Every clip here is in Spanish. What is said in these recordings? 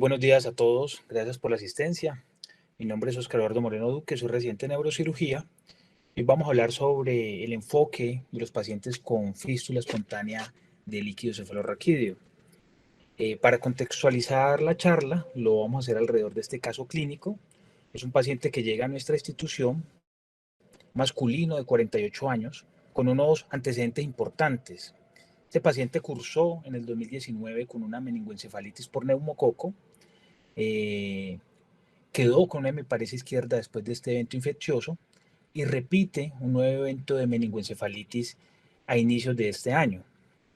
buenos días a todos, gracias por la asistencia. Mi nombre es Oscar Eduardo Moreno Duque, soy residente en neurocirugía y vamos a hablar sobre el enfoque de los pacientes con fístula espontánea de líquido cefalorraquídeo. Para contextualizar la charla, lo vamos a hacer alrededor de este caso clínico. Es un paciente que llega a nuestra institución, masculino de 48 años, con unos antecedentes importantes. Este paciente cursó en el 2019 con una meningoencefalitis por neumococo, eh, quedó con una hemiparesia izquierda después de este evento infeccioso y repite un nuevo evento de meningoencefalitis a inicios de este año.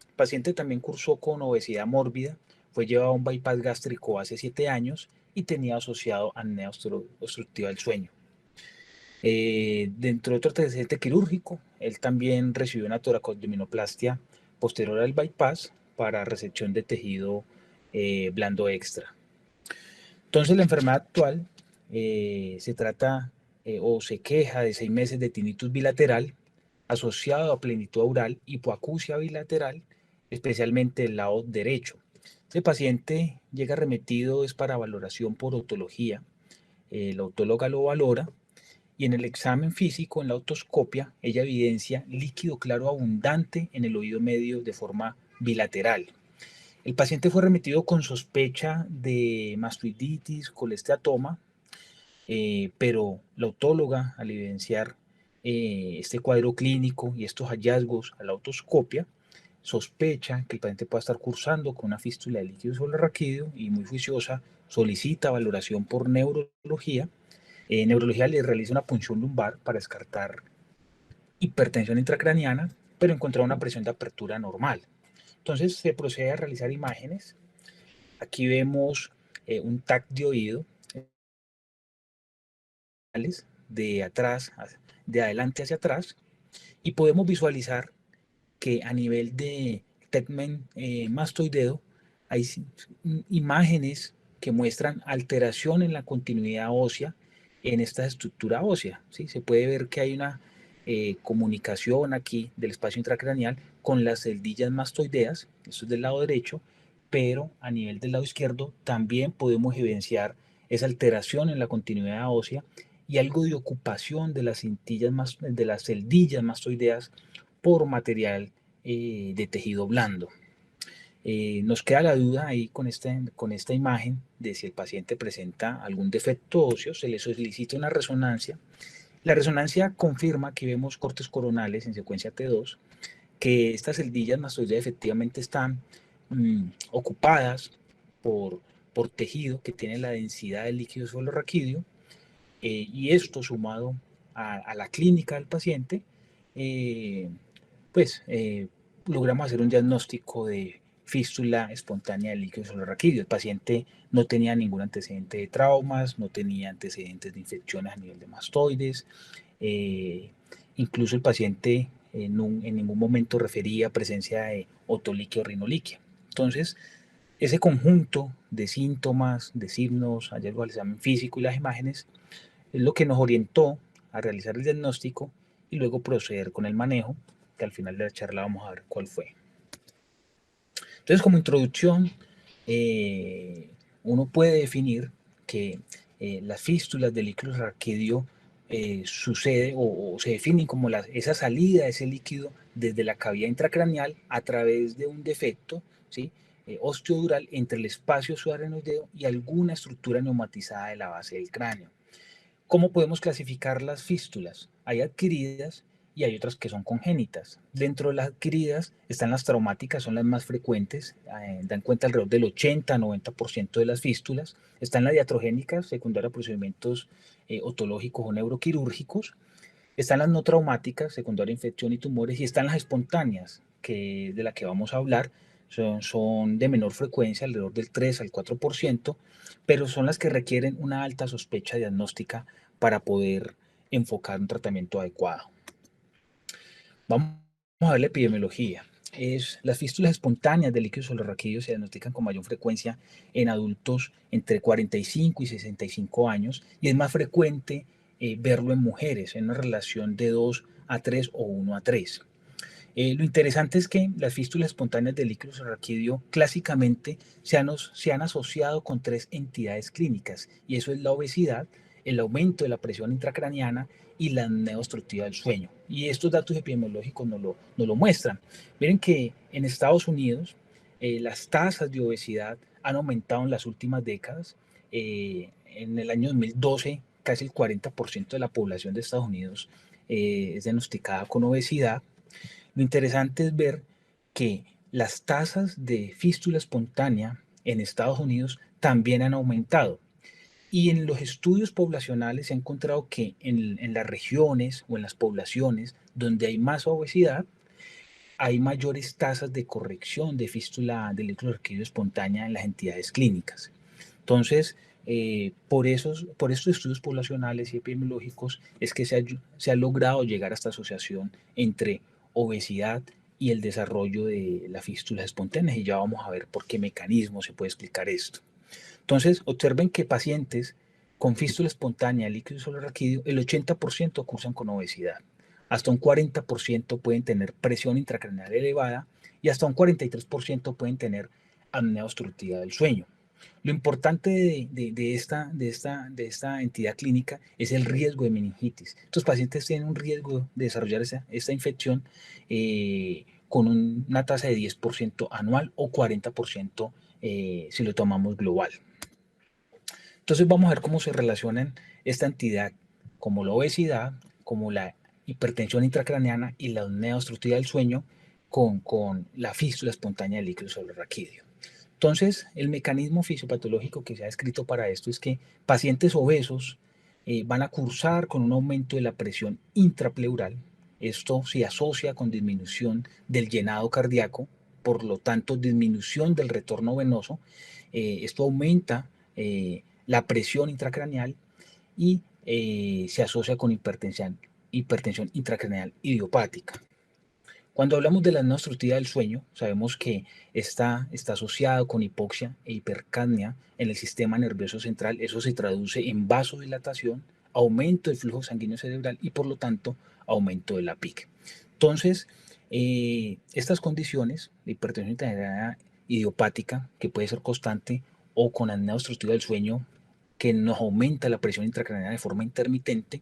El paciente también cursó con obesidad mórbida, fue llevado a un bypass gástrico hace 7 años y tenía asociado apnea obstructiva del sueño. Dentro de otro antecedente quirúrgico, él también recibió una toracoabdominoplastia posterior al bypass para resección de tejido blando extra. Entonces la enfermedad actual se trata o se queja de 6 meses de tinnitus bilateral asociado a plenitud aural, hipoacusia bilateral, especialmente el lado derecho. Este paciente llega remitido es para valoración por otología. La autóloga lo valora y en el examen físico, en la otoscopia, ella evidencia líquido claro abundante en el oído medio de forma bilateral. El paciente fue remitido con sospecha de mastoiditis, colesteatoma, pero la autóloga, al evidenciar este cuadro clínico y estos hallazgos a la otoscopia, sospecha que el paciente pueda estar cursando con una fístula de líquido cefalorraquídeo y muy juiciosa solicita valoración por neurología. Neurología le realiza una punción lumbar para descartar hipertensión intracraniana, pero encontrar una presión de apertura normal. Entonces se procede a realizar imágenes. Aquí vemos un TAC de oído de atrás, de adelante hacia atrás, y podemos visualizar que a nivel de tegmen mastoideo hay imágenes que muestran alteración en la continuidad ósea en esta estructura ósea. ¿Sí? Se puede ver que hay una comunicación aquí del espacio intracraneal con las celdillas mastoideas, esto es del lado derecho, pero a nivel del lado izquierdo también podemos evidenciar esa alteración en la continuidad ósea y algo de ocupación de las celdillas mastoideas por material de tejido blando. Nos queda la duda ahí con esta imagen de si el paciente presenta algún defecto óseo, se le solicita una resonancia. La resonancia confirma que vemos cortes coronales en secuencia T2, que estas celdillas mastoideas efectivamente están ocupadas por tejido que tiene la densidad del líquido cefalorraquídeo, y esto sumado a la clínica del paciente, eh, pues logramos hacer un diagnóstico de fístula espontánea del líquido cefalorraquídeo. El paciente no tenía ningún antecedente de traumas, no tenía antecedentes de infecciones a nivel de mastoides, eh, incluso el paciente en ningún momento refería presencia de otoliquia o rinoliquia. Entonces, ese conjunto de síntomas, de signos, hallazgos al examen físico y las imágenes es lo que nos orientó a realizar el diagnóstico y luego proceder con el manejo, que al final de la charla vamos a ver cuál fue. Entonces, como introducción, uno puede definir que las fístulas del líquido raquídeo sucede o se definen como esa salida de ese líquido desde la cavidad intracraneal a través de un defecto, ¿sí? Osteodural entre el espacio subaracnoideo y alguna estructura neumatizada de la base del cráneo. ¿Cómo podemos clasificar las fístulas? Hay adquiridas y hay otras que son congénitas. Dentro de las adquiridas están las traumáticas, son las más frecuentes, dan cuenta alrededor del 80-90% de las fístulas. Están las diatrogénicas, secundarias a procedimientos otológicos o neuroquirúrgicos. Están las no traumáticas, secundaria a infección y tumores, y están las espontáneas, de la que vamos a hablar. Son de menor frecuencia, alrededor del 3 al 4%, pero son las que requieren una alta sospecha diagnóstica para poder enfocar un tratamiento adecuado. Vamos a ver la epidemiología. Las fístulas espontáneas de líquido cefalorraquídeo se diagnostican con mayor frecuencia en adultos entre 45 y 65 años y es más frecuente verlo en mujeres en una relación de 2 a 3 o 1 a 3. Lo interesante es que las fístulas espontáneas del líquido subarráquido clásicamente se han asociado con tres entidades clínicas, y eso es la obesidad, el aumento de la presión intracraneana y la apnea obstructiva del sueño. Y estos datos epidemiológicos nos lo muestran. Miren que en Estados Unidos las tasas de obesidad han aumentado en las últimas décadas. En el año 2012, casi el 40% de la población de Estados Unidos es diagnosticada con obesidad. Lo interesante es ver que las tasas de fístula espontánea en Estados Unidos también han aumentado. Y en los estudios poblacionales se ha encontrado que en las regiones o en las poblaciones donde hay más obesidad, hay mayores tasas de corrección de fístula del líquido subarráquido espontánea en las entidades clínicas. Entonces, por estos estudios poblacionales y epidemiológicos es que se ha logrado llegar a esta asociación entre obesidad y el desarrollo de la fístula espontánea, y ya vamos a ver por qué mecanismo se puede explicar esto. Entonces, observen que pacientes con fístula espontánea, líquido subarráquido, el 80% cursan con obesidad. Hasta un 40% pueden tener presión intracraneal elevada y hasta un 43% pueden tener apnea obstructiva del sueño. Lo importante de esta entidad clínica es el riesgo de meningitis. Estos pacientes tienen un riesgo de desarrollar esta infección con una tasa de 10% anual o 40% si lo tomamos global. Entonces vamos a ver cómo se relacionan esta entidad como la obesidad, como la hipertensión intracraneana y la apnea obstructiva del sueño con la fístula espontánea del líquido subarráquido. Entonces, el mecanismo fisiopatológico que se ha descrito para esto es que pacientes obesos van a cursar con un aumento de la presión intrapleural. Esto se asocia con disminución del llenado cardíaco, por lo tanto, disminución del retorno venoso. Esto aumenta la presión intracraneal y se asocia con hipertensión intracraneal idiopática. Cuando hablamos de la apnea obstructiva del sueño, sabemos que está asociado con hipoxia e hipercapnia en el sistema nervioso central. Eso se traduce en vasodilatación, aumento del flujo sanguíneo cerebral y por lo tanto aumento de la PIC. Entonces, estas condiciones, la hipertensión intracraneal idiopática, que puede ser constante, o con apnea obstructiva del sueño, que nos aumenta la presión intracraneal de forma intermitente,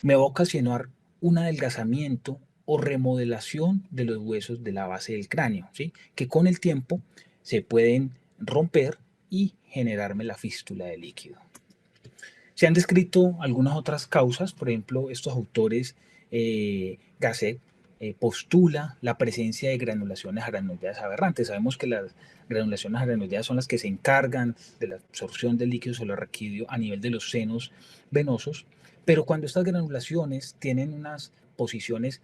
me va a ocasionar un adelgazamiento o remodelación de los huesos de la base del cráneo, ¿sí? Que con el tiempo se pueden romper y generarme la fístula de líquido. Se han descrito algunas otras causas, por ejemplo, estos autores, Gasset, postula la presencia de granulaciones aracnoideas aberrantes. Sabemos que las granulaciones aracnoideas son las que se encargan de la absorción del líquido subarráquido a nivel de los senos venosos, pero cuando estas granulaciones tienen unas posiciones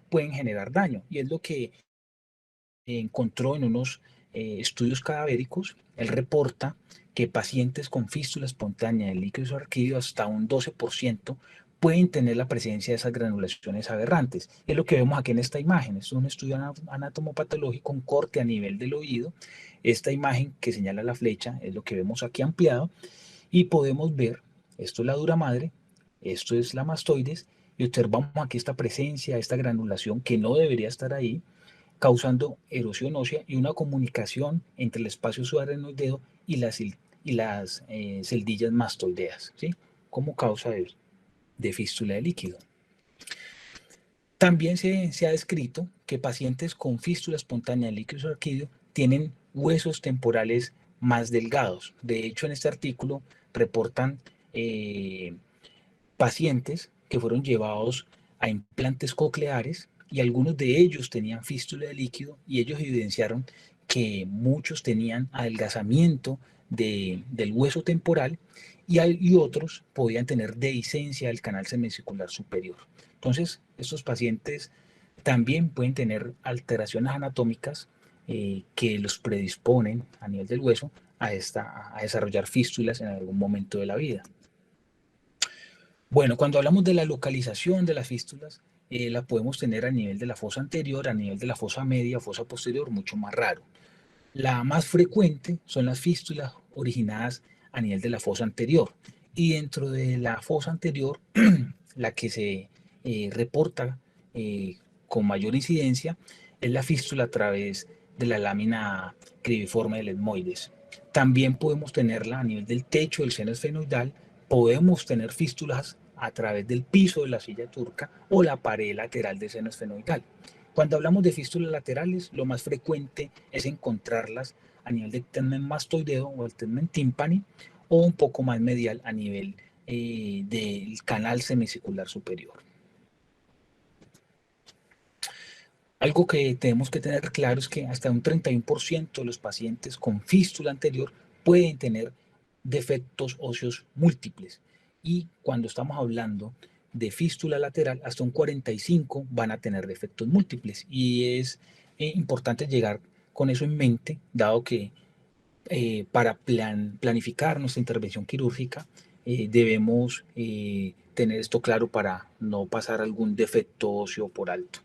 pueden generar daño, y es lo que encontró en unos estudios cadavéricos. Él reporta que pacientes con fístula espontánea del líquido subarráquido, hasta un 12%, pueden tener la presencia de esas granulaciones aberrantes. Es lo que vemos aquí en esta imagen. Esto es un estudio anatomopatológico, un corte a nivel del oído. Esta imagen que señala la flecha es lo que vemos aquí ampliado, y podemos ver, esto es la dura madre, esto es la mastoides, y observamos aquí esta presencia, esta granulación que no debería estar ahí, causando erosión ósea y una comunicación entre el espacio subaracnoideo y las celdillas mastoideas, ¿sí? Como causa de fístula de líquido. También se ha descrito que pacientes con fístula espontánea de líquido subarráquido tienen huesos temporales más delgados. De hecho, en este artículo reportan pacientes que fueron llevados a implantes cocleares, y algunos de ellos tenían fístula de líquido, y ellos evidenciaron que muchos tenían adelgazamiento del hueso temporal, y otros podían tener dehiscencia del canal semicircular superior. Entonces, estos pacientes también pueden tener alteraciones anatómicas que los predisponen a nivel del hueso a desarrollar fístulas en algún momento de la vida. Bueno, cuando hablamos de la localización de las fístulas, la podemos tener a nivel de la fosa anterior, a nivel de la fosa media, fosa posterior, mucho más raro. La más frecuente son las fístulas originadas a nivel de la fosa anterior. Y dentro de la fosa anterior, la que se reporta con mayor incidencia es la fístula a través de la lámina cribiforme del etmoides. También podemos tenerla a nivel del techo del seno esfenoidal, podemos tener fístulas a través del piso de la silla turca o la pared lateral del seno esfenoidal. Cuando hablamos de fístulas laterales, lo más frecuente es encontrarlas a nivel del tegmen mastoideo o el tegmen timpani, o un poco más medial a nivel del canal semicircular superior. Algo que tenemos que tener claro es que hasta un 31% de los pacientes con fístula anterior pueden tener defectos óseos múltiples. Y cuando estamos hablando de fístula lateral, hasta un 45% van a tener defectos múltiples. Y es importante llegar con eso en mente, dado que para planificar nuestra intervención quirúrgica debemos tener esto claro para no pasar algún defecto óseo por alto.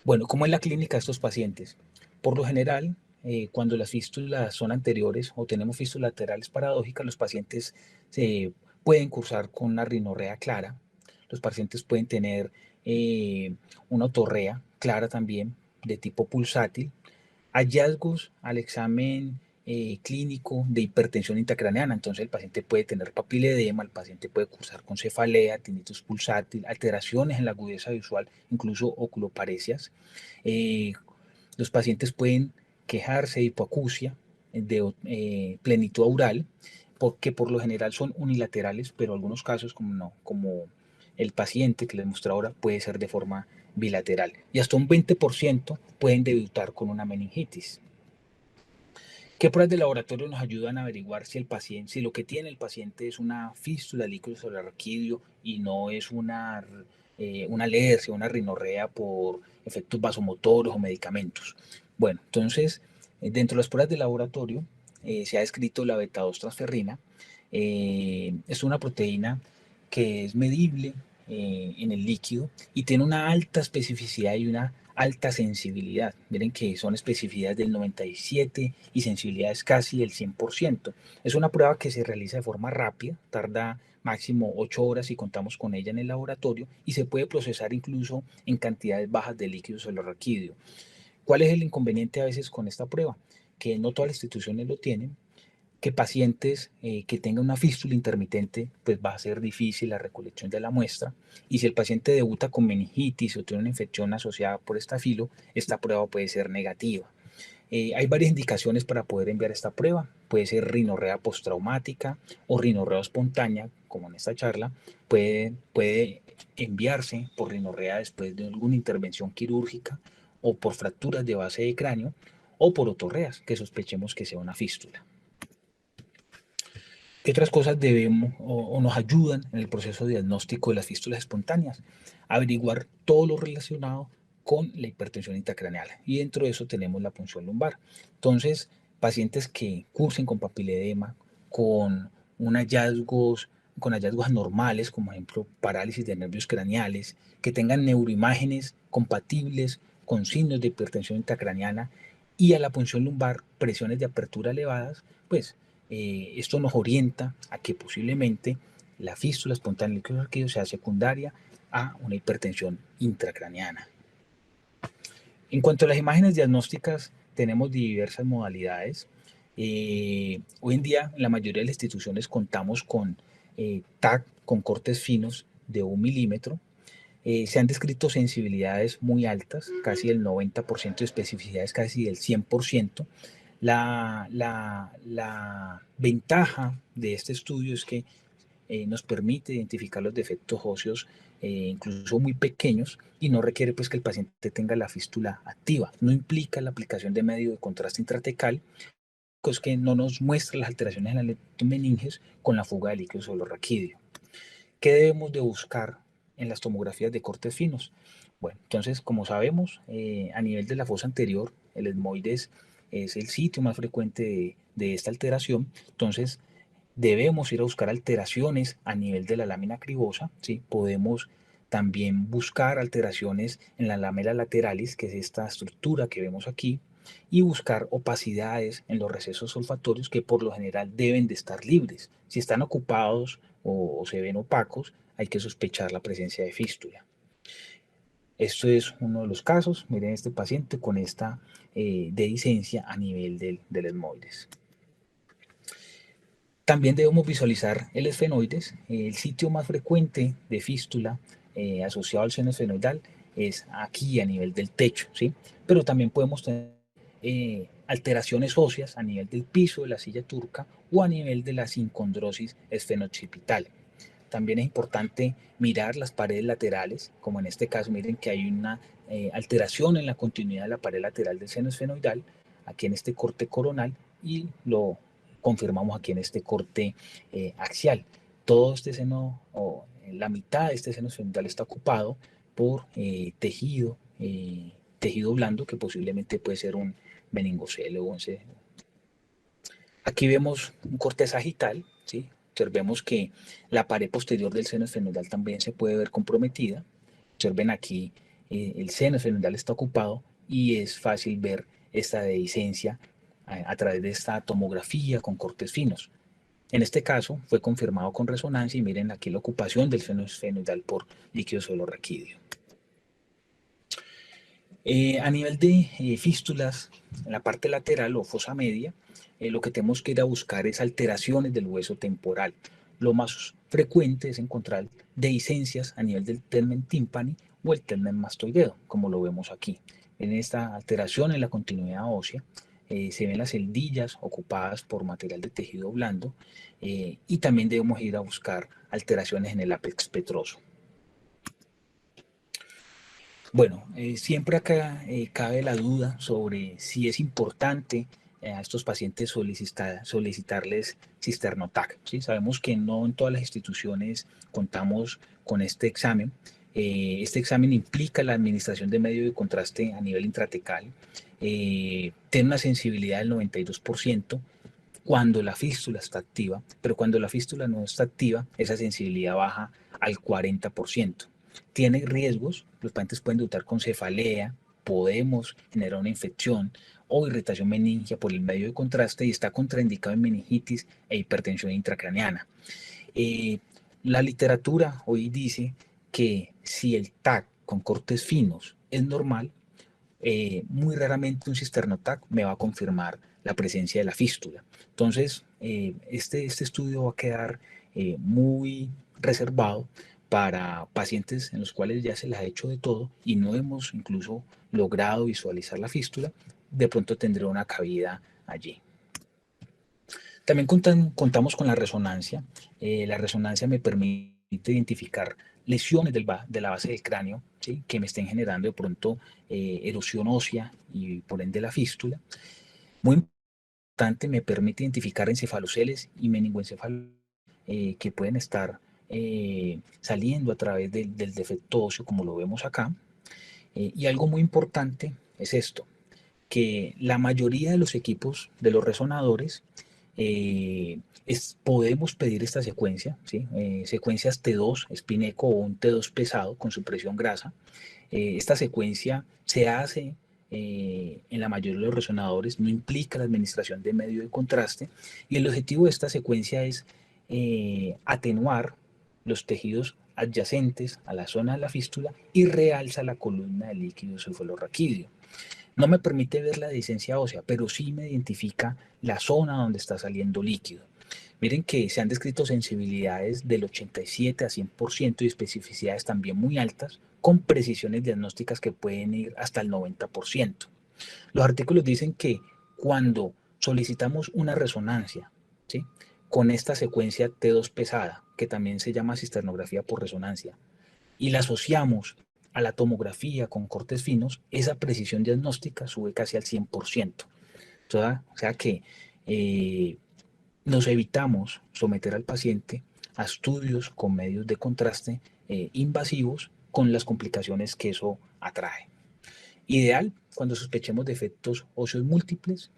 Bueno, ¿cómo es la clínica de estos pacientes? Por lo general, cuando las fístulas son anteriores o tenemos fístulas laterales paradójicas, los pacientes se pueden cursar con una rinorrea clara. Los pacientes pueden tener una otorrea clara también de tipo pulsátil. Hallazgos al examen clínico de hipertensión intracraneana. Entonces el paciente puede tener papiledema, el paciente puede cursar con cefalea, tinnitus pulsátil, alteraciones en la agudeza visual, incluso oculoparesias. Los pacientes pueden quejarse de hipoacusia, de plenitud aural, porque por lo general son unilaterales, pero en algunos casos, como no, como el paciente que les muestro ahora, puede ser de forma bilateral. Y hasta un 20% pueden debutar con una meningitis. ¿Qué pruebas de laboratorio nos ayudan a averiguar si el paciente, si lo que tiene el paciente es una fístula líquido subarachnoideo y no es una alergia, una rinorrea por efectos vasomotores o medicamentos? Bueno, entonces, dentro de las pruebas de laboratorio se ha descrito la beta-2 transferrina. Es una proteína que es medible en el líquido y tiene una alta especificidad y una alta sensibilidad. Miren que son especificidades del 97 y sensibilidades casi del 100%. Es una prueba que se realiza de forma rápida, tarda máximo 8 horas si contamos con ella en el laboratorio y se puede procesar incluso en cantidades bajas de líquido celularraquídeo. ¿Cuál es el inconveniente a veces con esta prueba? Que no todas las instituciones lo tienen, que pacientes que tengan una fístula intermitente, pues va a ser difícil la recolección de la muestra. Y si el paciente debuta con meningitis o tiene una infección asociada por estafilo, esta prueba puede ser negativa. Hay varias indicaciones para poder enviar esta prueba. Puede ser rinorrea postraumática o rinorrea espontánea, como en esta charla. Puede enviarse por rinorrea después de alguna intervención quirúrgica o por fracturas de base de cráneo o por otorreas, que sospechemos que sea una fístula. ¿Qué otras cosas debemos o nos ayudan en el proceso de diagnóstico de las fístulas espontáneas? Averiguar todo lo relacionado con la hipertensión intracraneal. Y dentro de eso tenemos la punción lumbar. Entonces, pacientes que cursen con papiledema, con con hallazgos anormales, como ejemplo parálisis de nervios craneales, que tengan neuroimágenes compatibles con signos de hipertensión intracraneana y a la punción lumbar presiones de apertura elevadas, pues esto nos orienta a que posiblemente la fístula espontánea del líquido subarachnoideo sea secundaria a una hipertensión intracraneana. En cuanto a las imágenes diagnósticas, tenemos diversas modalidades. Hoy en día, en la mayoría de las instituciones contamos con TAC con cortes finos de 1 milímetro. Se han descrito sensibilidades muy altas, casi el 90% de especificidades, casi del 100%. La ventaja de este estudio es que nos permite identificar los defectos óseos incluso muy pequeños y no requiere pues que el paciente tenga la fístula activa. No implica la aplicación de medio de contraste intratecal, pues que no nos muestra las alteraciones en la leptomeninges con la fuga de líquido subarachnoideo. ¿Qué debemos de buscar en las tomografías de cortes finos? Bueno, entonces, como sabemos, a nivel de la fosa anterior, el etmoides es el sitio más frecuente de esta alteración. Entonces, debemos ir a buscar alteraciones a nivel de la lámina cribosa, ¿sí? Podemos también buscar alteraciones en la lamela lateralis, que es esta estructura que vemos aquí, y buscar opacidades en los recesos olfatorios que por lo general deben de estar libres. Si están ocupados o se ven opacos, hay que sospechar la presencia de fístula. Esto es uno de los casos. Miren este paciente con esta dehiscencia a nivel del esmoides. También debemos visualizar el esfenoides. El sitio más frecuente de fístula asociado al seno esfenoidal es aquí a nivel del techo, ¿sí? Pero también podemos tener alteraciones óseas a nivel del piso de la silla turca o a nivel de la sincondrosis esfenoccipital. También es importante mirar las paredes laterales, como en este caso, miren que hay una alteración en la continuidad de la pared lateral del seno esfenoidal, aquí en este corte coronal, y lo confirmamos aquí en este corte axial. Todo este seno, o la mitad de este seno esfenoidal está ocupado por tejido blando, que posiblemente puede ser un meningocele o un. Aquí vemos un corte sagital, ¿sí? Observemos que la pared posterior del seno esfenoidal también se puede ver comprometida. Observen aquí, el seno esfenoidal está ocupado y es fácil ver esta dehiscencia a través de esta tomografía con cortes finos. En este caso fue confirmado con resonancia y miren aquí la ocupación del seno esfenoidal por líquido suelo-raquídeo. A nivel de fístulas, en la parte lateral o fosa media, lo que tenemos que ir a buscar es alteraciones del hueso temporal. Lo más frecuente es encontrar dehiscencias a nivel del tegmen tímpani o el tegmen mastoideo, como lo vemos aquí. En esta alteración en la continuidad ósea, se ven las celdillas ocupadas por material de tejido blando y también debemos ir a buscar alteraciones en el ápex petroso. Bueno, siempre acá cabe la duda sobre si es importante a estos pacientes solicitarles cisternotac, ¿sí? Sabemos que no en todas las instituciones contamos con este examen. Este examen implica la administración de medio de contraste a nivel intratecal. Tiene una sensibilidad del 92% cuando la fístula está activa, pero cuando la fístula no está activa, esa sensibilidad baja al 40%. Tiene riesgos, los pacientes pueden debutar con cefalea, podemos generar una infección o irritación meningia por el medio de contraste y está contraindicado en meningitis e hipertensión intracraneana. Eh, la literatura hoy dice que si el TAC con cortes finos es normal, muy raramente un cisternotac me va a confirmar la presencia de la fístula. Entonces, este estudio va a quedar muy reservado para pacientes en los cuales ya se les ha hecho de todo y no hemos incluso logrado visualizar la fístula, de pronto tendré una cabida allí. También contamos con la resonancia. La resonancia me permite identificar lesiones de la base del cráneo, ¿sí? Que me estén generando de pronto erosión ósea y por ende la fístula. Muy importante, me permite identificar encefaloceles y meningoencefaloceles que pueden estar saliendo a través del defecto óseo, como lo vemos acá. Y algo muy importante es esto, que la mayoría de los equipos de los resonadores podemos pedir esta secuencia, ¿sí? Secuencias T2, Spineco o un T2 pesado con supresión grasa. Esta secuencia se hace en la mayoría de los resonadores, no implica la administración de medio de contraste y el objetivo de esta secuencia es atenuar los tejidos adyacentes a la zona de la fístula y realza la columna de líquido cefalorraquídeo. No me permite ver la dehiscencia ósea, pero sí me identifica la zona donde está saliendo líquido. Miren que se han descrito sensibilidades del 87 a 100% y especificidades también muy altas, con precisiones diagnósticas que pueden ir hasta el 90%. Los artículos dicen que cuando solicitamos una resonancia, ¿sí? Con esta secuencia T2 pesada, que también se llama cisternografía por resonancia, y la asociamos a la tomografía con cortes finos, esa precisión diagnóstica sube casi al 100%. O sea que nos evitamos someter al paciente a estudios con medios de contraste invasivos con las complicaciones que eso atrae. Ideal cuando sospechemos de efectos óseos múltiples.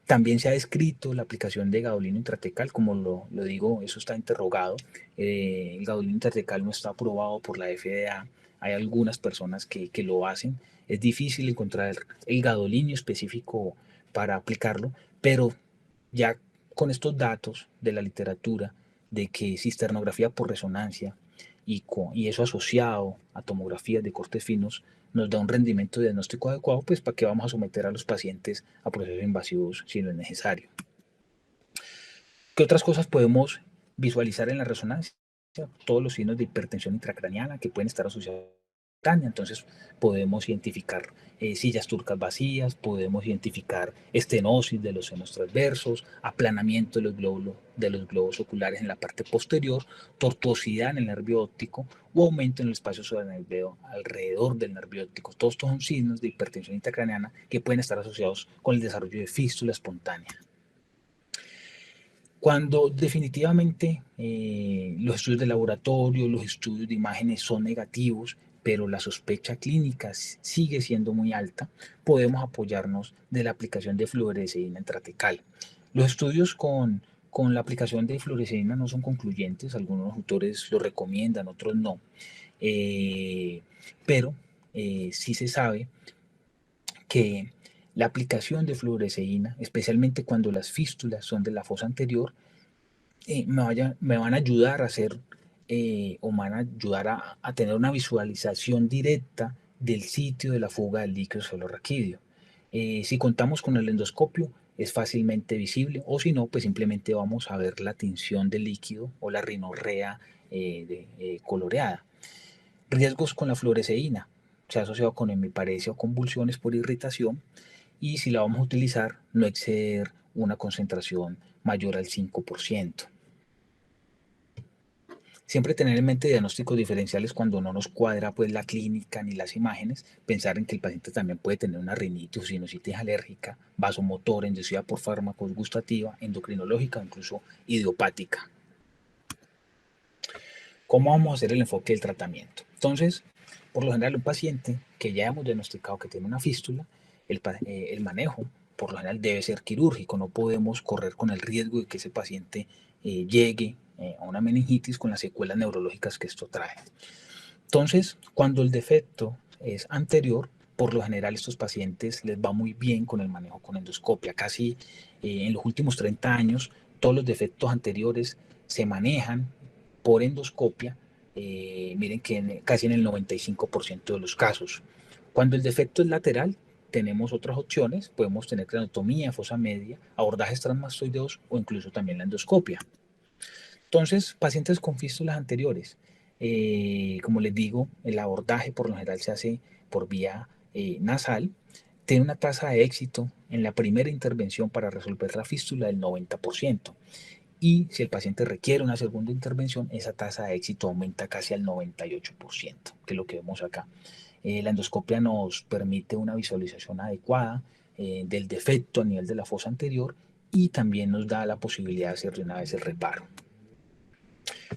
También se ha descrito la aplicación de gadolino intratecal, como lo digo, eso está interrogado. El gadolino intratecal no está aprobado por la FDA. Hay algunas personas que lo hacen. Es difícil encontrar el gadolino específico para aplicarlo, pero ya con estos datos de la literatura, de que cisternografía por resonancia y eso asociado a tomografías de cortes finos nos da un rendimiento diagnóstico adecuado, pues para qué vamos a someter a los pacientes a procesos invasivos si no es necesario. ¿Qué otras cosas podemos visualizar en la resonancia? Todos los signos de hipertensión intracraneana que pueden estar asociados a la. Entonces podemos identificar sillas turcas vacías, podemos identificar estenosis de los senos transversos, aplanamiento de los globos oculares en la parte posterior, tortuosidad en el nervio óptico o aumento en el espacio sobre el nervio alrededor del nervio óptico. Todos estos son signos de hipertensión intracraneana que pueden estar asociados con el desarrollo de fístula espontánea. Cuando definitivamente los estudios de laboratorio, los estudios de imágenes son negativos, pero la sospecha clínica sigue siendo muy alta, podemos apoyarnos de la aplicación de fluoresceína intratecal. Los estudios con la aplicación de fluoresceína no son concluyentes, algunos autores lo recomiendan, otros no, pero sí se sabe que la aplicación de fluoresceína, especialmente cuando las fístulas son de la fosa anterior, me van a ayudar a hacer o me van a ayudar a tener una visualización directa del sitio de la fuga del líquido cefalorraquídeo. Si contamos con el endoscopio, es fácilmente visible, o si no, pues simplemente vamos a ver la tinción del líquido o la rinorrea coloreada. Riesgos con la fluoresceína. Se ha asociado con hemiparesia o convulsiones por irritación, y si la vamos a utilizar, no exceder una concentración mayor al 5%. Siempre tener en mente diagnósticos diferenciales cuando no nos cuadra pues la clínica ni las imágenes, pensar en que el paciente también puede tener una rinitis o sinusitis alérgica, vasomotora, inducida por fármacos, gustativa, endocrinológica o incluso idiopática. ¿Cómo vamos a hacer el enfoque del tratamiento? Entonces, por lo general, un paciente que ya hemos diagnosticado que tiene una fístula, el manejo por lo general debe ser quirúrgico. No podemos correr con el riesgo de que ese paciente llegue a una meningitis con las secuelas neurológicas que esto trae. Entonces, cuando el defecto es anterior, por lo general estos pacientes les va muy bien con el manejo con endoscopia. Casi en los últimos 30 años, todos los defectos anteriores se manejan por endoscopia, miren que casi en el 95% de los casos. Cuando el defecto es lateral, tenemos otras opciones, podemos tener craniostomía, fosa media, abordajes transmastoideos o incluso también la endoscopia. Entonces, pacientes con fístulas anteriores, como les digo, el abordaje por lo general se hace por vía nasal, tiene una tasa de éxito en la primera intervención para resolver la fístula del 90%. Y si el paciente requiere una segunda intervención, esa tasa de éxito aumenta casi al 98%, que es lo que vemos acá. La endoscopia nos permite una visualización adecuada del defecto a nivel de la fosa anterior y también nos da la posibilidad de hacer de una vez el reparo.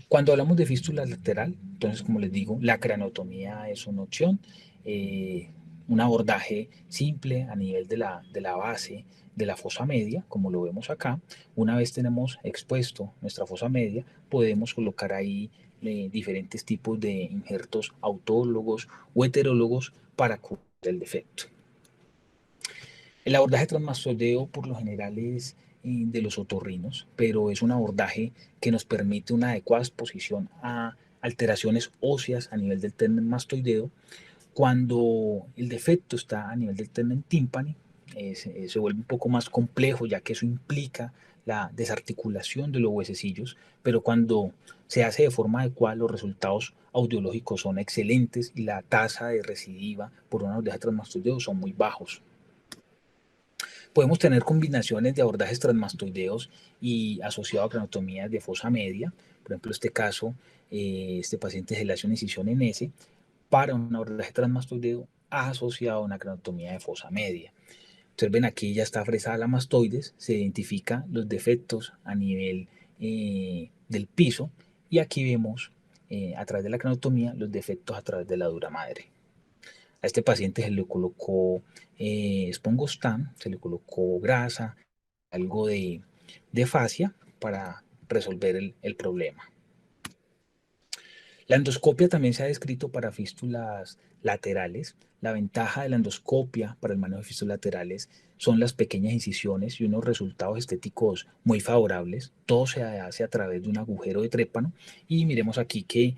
Cuando hablamos de fístula lateral, entonces, como les digo, la craneotomía es una opción, un abordaje simple a nivel de la base de la fosa media, como lo vemos acá. Una vez tenemos expuesto nuestra fosa media, podemos colocar ahí diferentes tipos de injertos autólogos o heterólogos para cubrir el defecto. El abordaje transmastoideo por lo general es de los otorrinos, pero es un abordaje que nos permite una adecuada exposición a alteraciones óseas a nivel del termen mastoideo. Cuando el defecto está a nivel del termen tímpani, se vuelve un poco más complejo, ya que eso implica la desarticulación de los huesecillos, pero cuando se hace de forma adecuada, los resultados audiológicos son excelentes y la tasa de recidiva por un abordaje transmastoideo son muy bajos. Podemos tener combinaciones de abordajes transmastoideos y asociado a craneotomías de fosa media. Por ejemplo, este caso, este paciente se le hace una incisión en S para un abordaje transmastoideo asociado a una craneotomía de fosa media. Observen, aquí ya está fresada la mastoides, se identifica los defectos a nivel del piso y aquí vemos a través de la craneotomía los defectos a través de la dura madre. A este paciente se le colocó Spongostan, se le colocó grasa, algo de fascia para resolver el problema. La endoscopia también se ha descrito para fístulas laterales. La ventaja de la endoscopia para el manejo de fístulas laterales son las pequeñas incisiones y unos resultados estéticos muy favorables. Todo se hace a través de un agujero de trépano y miremos aquí que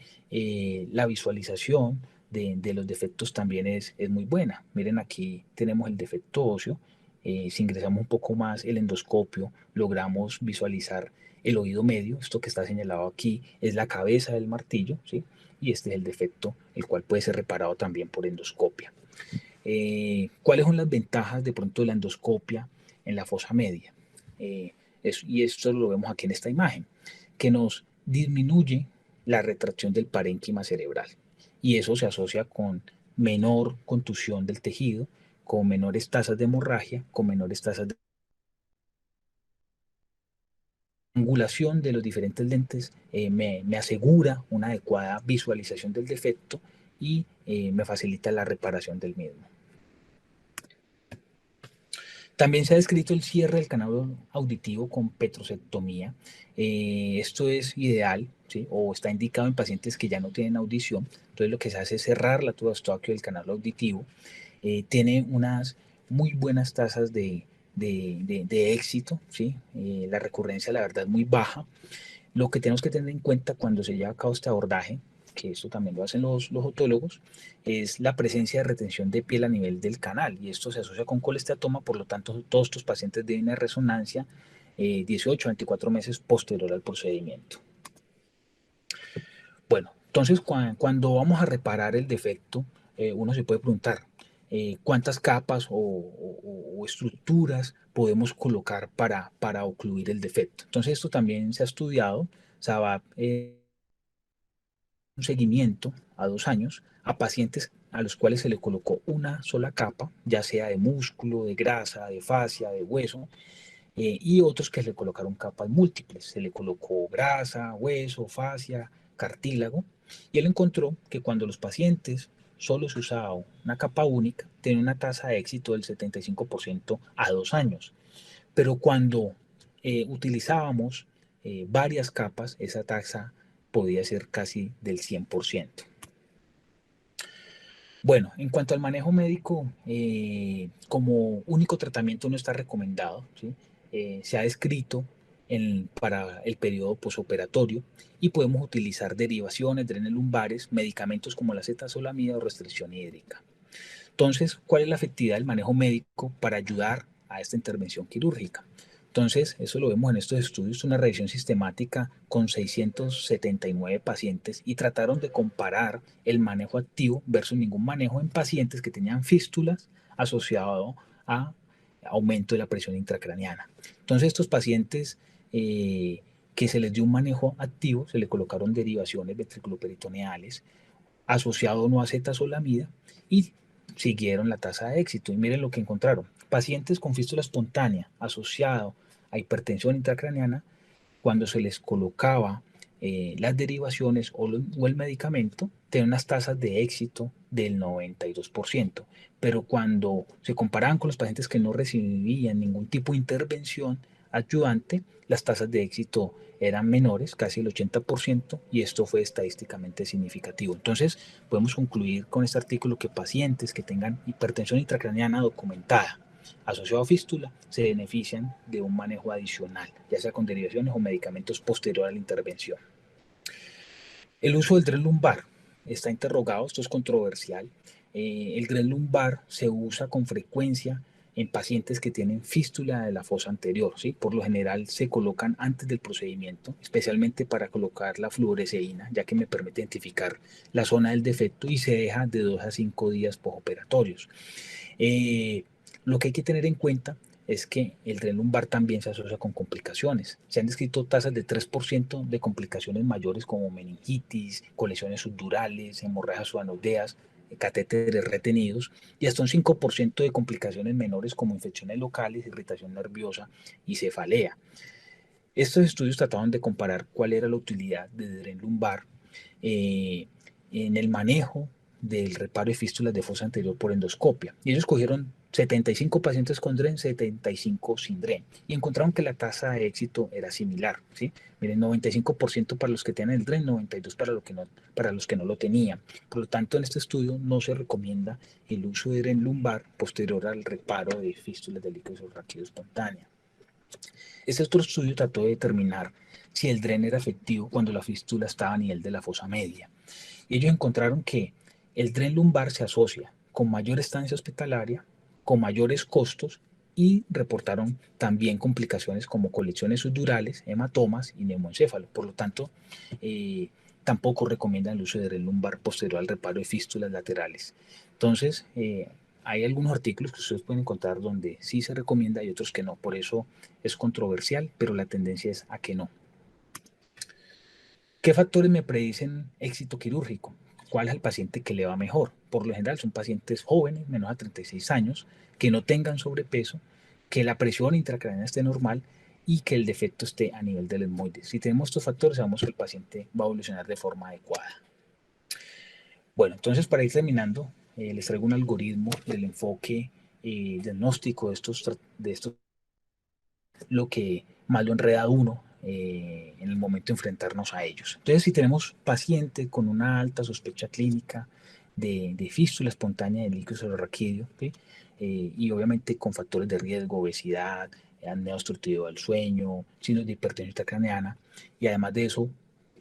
la visualización de los defectos también es muy buena. Miren, aquí tenemos el defecto óseo. Si ingresamos un poco más el endoscopio, logramos visualizar el oído medio. Esto que está señalado aquí es la cabeza del martillo, ¿sí? Y este es el defecto, el cual puede ser reparado también por endoscopia. ¿Cuáles son las ventajas de pronto de la endoscopia en la fosa media? Y esto lo vemos aquí en esta imagen, que nos disminuye la retracción del parénquima cerebral. Y eso se asocia con menor contusión del tejido, con menores tasas de hemorragia, con menores tasas de angulación de los diferentes lentes. Me asegura una adecuada visualización del defecto y me facilita la reparación del mismo. También se ha descrito el cierre del canal auditivo con petrosectomía. Esto es ideal, ¿sí? O está indicado en pacientes que ya no tienen audición. Entonces lo que se hace es cerrar la tuba Eustaquio del canal auditivo. Tiene unas muy buenas tasas de éxito, ¿sí? La recurrencia, la verdad, es muy baja. Lo que tenemos que tener en cuenta cuando se lleva a cabo este abordaje, que esto también lo hacen los otólogos, es la presencia de retención de piel a nivel del canal, y esto se asocia con colesteatoma. Por lo tanto, todos estos pacientes deben de resonancia 18 a 24 meses posterior al procedimiento. Bueno, entonces cuando vamos a reparar el defecto, uno se puede preguntar cuántas capas o estructuras podemos colocar para ocluir el defecto. Entonces esto también se ha estudiado. O sea, va un seguimiento a 2 años a pacientes a los cuales se le colocó una sola capa, ya sea de músculo, de grasa, de fascia, de hueso, y otros que le colocaron capas múltiples. Se le colocó grasa, hueso, fascia, cartílago, y él encontró que cuando los pacientes solo se usaba una capa única, tenía una tasa de éxito del 75% a 2 años. Pero cuando utilizábamos varias capas, esa tasa podía ser casi del 100%. Bueno, en cuanto al manejo médico, como único tratamiento no está recomendado, ¿sí? Se ha descrito para el periodo posoperatorio y podemos utilizar derivaciones, drenes lumbares, medicamentos como la cetazolamida o restricción hídrica. Entonces, ¿cuál es la efectividad del manejo médico para ayudar a esta intervención quirúrgica? Entonces, eso lo vemos en estos estudios, una revisión sistemática con 679 pacientes y trataron de comparar el manejo activo versus ningún manejo en pacientes que tenían fístulas asociado a aumento de la presión intracraneana. Entonces, estos pacientes que se les dio un manejo activo, se le colocaron derivaciones ventriculoperitoneales asociado no a cetazolamida y siguieron la tasa de éxito. Y miren lo que encontraron. Pacientes con fístula espontánea asociado a hipertensión intracraneana, cuando se les colocaba las derivaciones o el medicamento, tenían unas tasas de éxito del 92%. Pero cuando se comparaban con los pacientes que no recibían ningún tipo de intervención ayudante, las tasas de éxito eran menores, casi el 80%, y esto fue estadísticamente significativo. Entonces, podemos concluir con este artículo que pacientes que tengan hipertensión intracraneana documentada asociado a fístula se benefician de un manejo adicional, ya sea con derivaciones o medicamentos posterior a la intervención. El uso del dren lumbar está interrogado, esto es controversial. El dren lumbar se usa con frecuencia en pacientes que tienen fístula de la fosa anterior, ¿sí? Por lo general se colocan antes del procedimiento, especialmente para colocar la fluoresceína, ya que me permite identificar la zona del defecto, y se deja de 2 a 5 días postoperatorios. Lo que hay que tener en cuenta es que el tren lumbar también se asocia con complicaciones. Se han descrito tasas de 3% de complicaciones mayores como meningitis, colecciones subdurales, hemorragias suanodeas, catéteres retenidos, y hasta un 5% de complicaciones menores como infecciones locales, irritación nerviosa y cefalea. Estos estudios trataban de comparar cuál era la utilidad de dren lumbar en el manejo del reparo de fístulas de fosa anterior por endoscopia. Y ellos cogieron 75 pacientes con DREN, 75 sin DREN. Y encontraron que la tasa de éxito era similar, ¿sí? Miren, 95% para los que tienen el DREN, 92% para los que no lo tenían. Por lo tanto, en este estudio no se recomienda el uso de DREN lumbar posterior al reparo de fístulas de líquido subarráquido espontánea. Este otro estudio trató de determinar si el DREN era efectivo cuando la fístula estaba a nivel de la fosa media. Y ellos encontraron que el DREN lumbar se asocia con mayor estancia hospitalaria, con mayores costos y reportaron también complicaciones como colecciones subdurales, hematomas y neumoencéfalo. Por lo tanto, tampoco recomiendan el uso de DREN lumbar posterior al reparo de fístulas laterales. Entonces, hay algunos artículos que ustedes pueden encontrar donde sí se recomienda y otros que no. Por eso es controversial, pero la tendencia es a que no. ¿Qué factores me predicen éxito quirúrgico? ¿Cuál es el paciente que le va mejor? Por lo general son pacientes jóvenes, menos a 36 años, que no tengan sobrepeso, que la presión intracraneana esté normal y que el defecto esté a nivel del etmoide. Si tenemos estos factores, sabemos que el paciente va a evolucionar de forma adecuada. Bueno, entonces para ir terminando, les traigo un algoritmo del enfoque diagnóstico de estos, lo que más lo enreda a uno en el momento de enfrentarnos a ellos. Entonces, si tenemos paciente con una alta sospecha clínica de fístula espontánea del líquido subarráquido, ¿sí? Y obviamente con factores de riesgo, obesidad, apnea obstructiva del sueño, signos de hipertensión intracraneana, y además de eso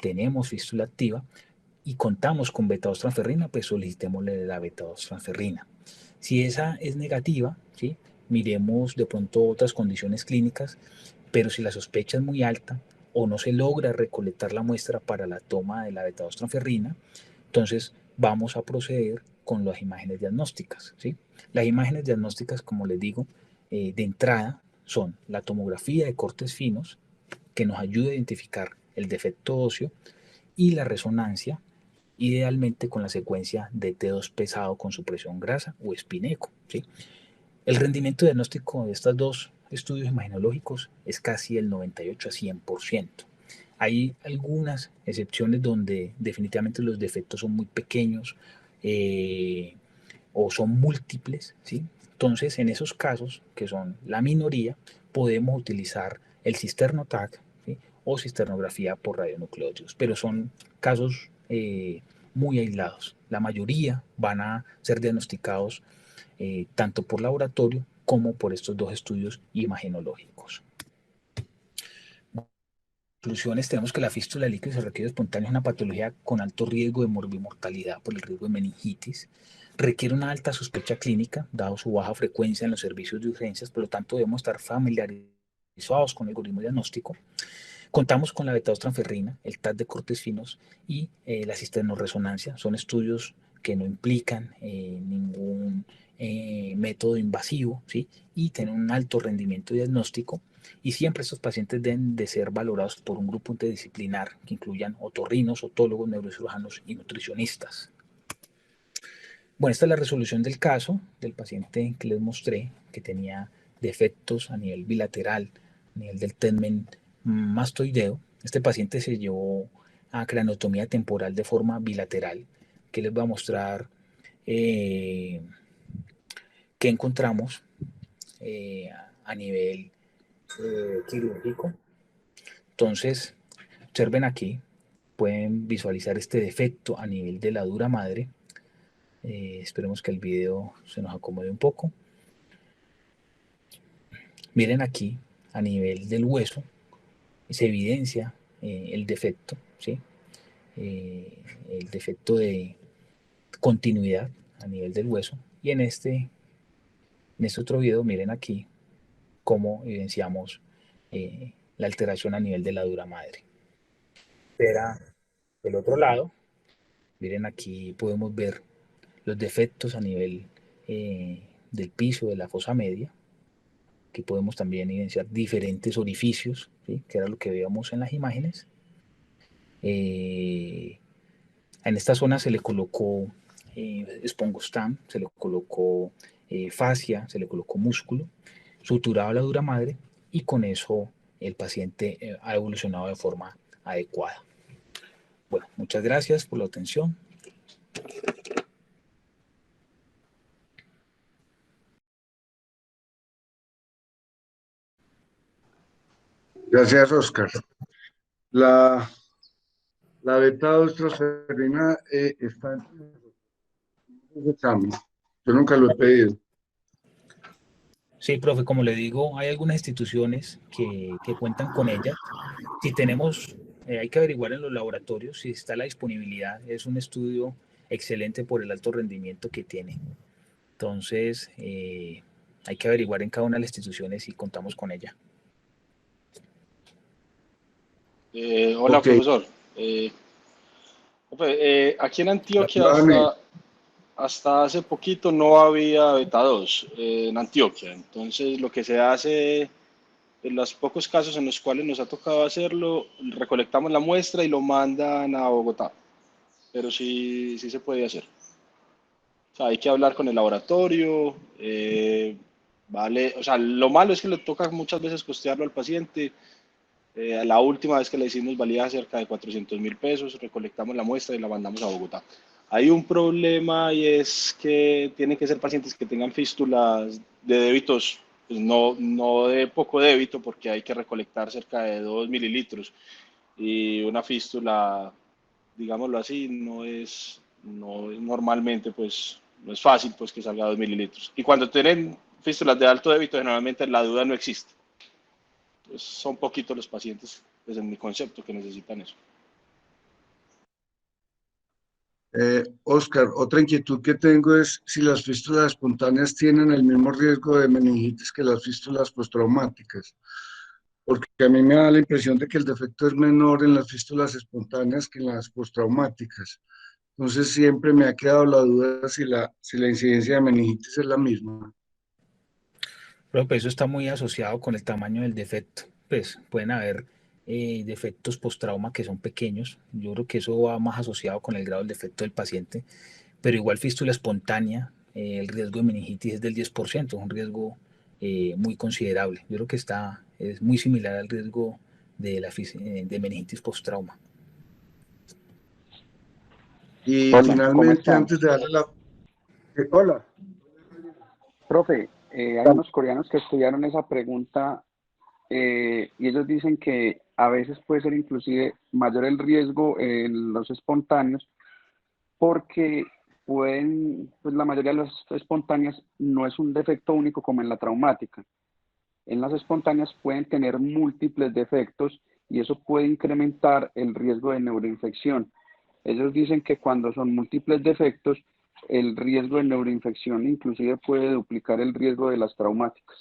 tenemos fístula activa y contamos con beta-2 transferrina, pues solicitémosle la beta-2 transferrina. Si esa es negativa, ¿sí? Miremos de pronto otras condiciones clínicas, pero si la sospecha es muy alta o no se logra recolectar la muestra para la toma de la beta-2 transferrina, entonces vamos a proceder con las imágenes diagnósticas, ¿sí? Las imágenes diagnósticas, como les digo, de entrada son la tomografía de cortes finos, que nos ayuda a identificar el defecto óseo, y la resonancia, idealmente con la secuencia de T2 pesado con supresión grasa o espineco, ¿sí? El rendimiento diagnóstico de estos dos estudios imagenológicos es casi el 98 a 100%. Hay algunas excepciones donde definitivamente los defectos son muy pequeños o son múltiples, ¿sí? Entonces, en esos casos, que son la minoría, podemos utilizar el cisterno-TAC, ¿sí? O cisternografía por radionucleótidos, pero son casos muy aislados. La mayoría van a ser diagnosticados tanto por laboratorio como por estos dos estudios imagenológicos. Conclusiones, tenemos que la fístula de líquido subarráquido espontáneo es una patología con alto riesgo de morbimortalidad por el riesgo de meningitis. Requiere una alta sospecha clínica, dado su baja frecuencia en los servicios de urgencias, por lo tanto debemos estar familiarizados con el algoritmo diagnóstico. Contamos con la beta-2 transferrina, el TAC de cortes finos y la cisternoresonancia. Son estudios que no implican ningún método invasivo, ¿sí? Y tienen un alto rendimiento diagnóstico. Y siempre estos pacientes deben de ser valorados por un grupo interdisciplinar que incluyan otorrinos, otólogos, neurocirujanos y nutricionistas. Bueno, esta es la resolución del caso del paciente que les mostré, que tenía defectos a nivel bilateral, a nivel del tegmen mastoideo. Este paciente se llevó a craneotomía temporal de forma bilateral, que les voy a mostrar qué encontramos a nivel quirúrgico. Entonces, observen aquí, pueden visualizar este defecto a nivel de la dura madre. Esperemos que el video se nos acomode un poco. Miren aquí, a nivel del hueso, se evidencia el defecto, ¿sí? El defecto de continuidad a nivel del hueso. Y en este otro video, miren aquí cómo evidenciamos la alteración a nivel de la dura madre. Era del otro lado, miren aquí podemos ver los defectos a nivel del piso de la fosa media. Aquí podemos también evidenciar diferentes orificios, ¿sí? Que era lo que veíamos en las imágenes. En esta zona se le colocó espongostam, se le colocó fascia, se le colocó músculo, suturado a la dura madre y con eso el paciente ha evolucionado de forma adecuada. Bueno, muchas gracias por la atención. Gracias, Oscar. La, la beta 2 transferrina está en ese examen. Yo nunca lo he pedido. Sí, profe, como le digo, hay algunas instituciones que cuentan con ellas. Si tenemos, hay que averiguar en los laboratorios si está la disponibilidad. Es un estudio excelente por el alto rendimiento que tiene. Entonces, hay que averiguar en cada una de las instituciones si contamos con ella. Hola, Ok, profesor. Aquí en Antioquia Dani, hasta hace poquito no había beta 2 en Antioquia. Entonces, lo que se hace en los pocos casos en los cuales nos ha tocado hacerlo, recolectamos la muestra y lo mandan a Bogotá. Pero sí, sí se puede hacer. O sea, hay que hablar con el laboratorio. Vale, o sea, lo malo es que le toca muchas veces costearlo al paciente. La última vez que le hicimos valía cerca de 400.000 pesos, recolectamos la muestra y la mandamos a Bogotá. Hay un problema y es que tienen que ser pacientes que tengan fístulas de débitos, pues no de poco débito, porque hay que recolectar cerca de 2 mililitros. Y una fístula, digámoslo así, normalmente, pues, no es fácil pues, que salga 2 mililitros. Y cuando tienen fístulas de alto débito, generalmente la duda no existe. Pues son poquitos los pacientes, desde mi concepto, que necesitan eso. Oscar, otra inquietud que tengo es si las fístulas espontáneas tienen el mismo riesgo de meningitis que las fístulas postraumáticas, porque a mí me da la impresión de que el defecto es menor en las fístulas espontáneas que en las postraumáticas. Entonces siempre me ha quedado la duda si la incidencia de meningitis es la misma. Pero pues eso está muy asociado con el tamaño del defecto. Pues pueden haber defectos post-trauma que son pequeños. Yo creo que eso va más asociado con el grado del defecto del paciente. Pero igual fístula espontánea, el riesgo de meningitis es del 10%, es un riesgo muy considerable. Yo creo que es muy similar al riesgo de meningitis post-trauma. Y Hola, ¿cómo finalmente, están? antes de darle la... hola. Profe, hay unos coreanos que estudiaron esa pregunta y ellos dicen que a veces puede ser inclusive mayor el riesgo en los espontáneos porque pues la mayoría de las espontáneas no es un defecto único como en la traumática. En las espontáneas pueden tener múltiples defectos y eso puede incrementar el riesgo de neuroinfección. Ellos dicen que cuando son múltiples defectos, el riesgo de neuroinfección inclusive puede duplicar el riesgo de las traumáticas.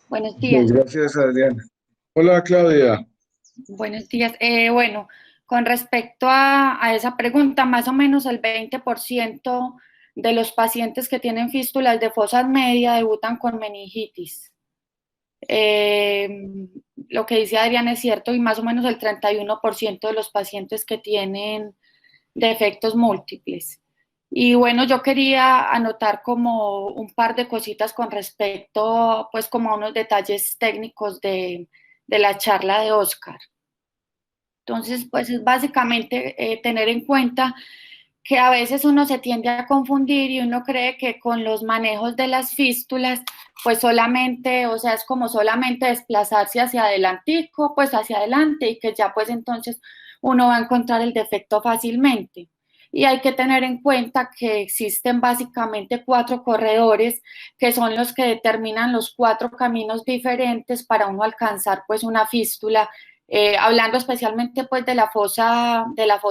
Buenos días. Gracias, Adriana. Hola, Claudia. Buenos días. Bueno, con respecto a esa pregunta, más o menos el 20% de los pacientes que tienen fístulas de fosas media debutan con meningitis. Lo que dice Adrián es cierto y más o menos el 31% de los pacientes que tienen defectos múltiples. Y bueno, yo quería anotar como un par de cositas con respecto, pues como a unos detalles técnicos de la charla de Oscar. Entonces, pues es básicamente tener en cuenta que a veces uno se tiende a confundir y uno cree que con los manejos de las fístulas, pues solamente, o sea, es como solamente desplazarse hacia adelantico, pues hacia adelante y que ya pues entonces uno va a encontrar el defecto fácilmente. Y hay que tener en cuenta que existen básicamente 4 corredores que son los que determinan los 4 caminos diferentes para uno alcanzar pues una fístula, hablando especialmente pues de la fosa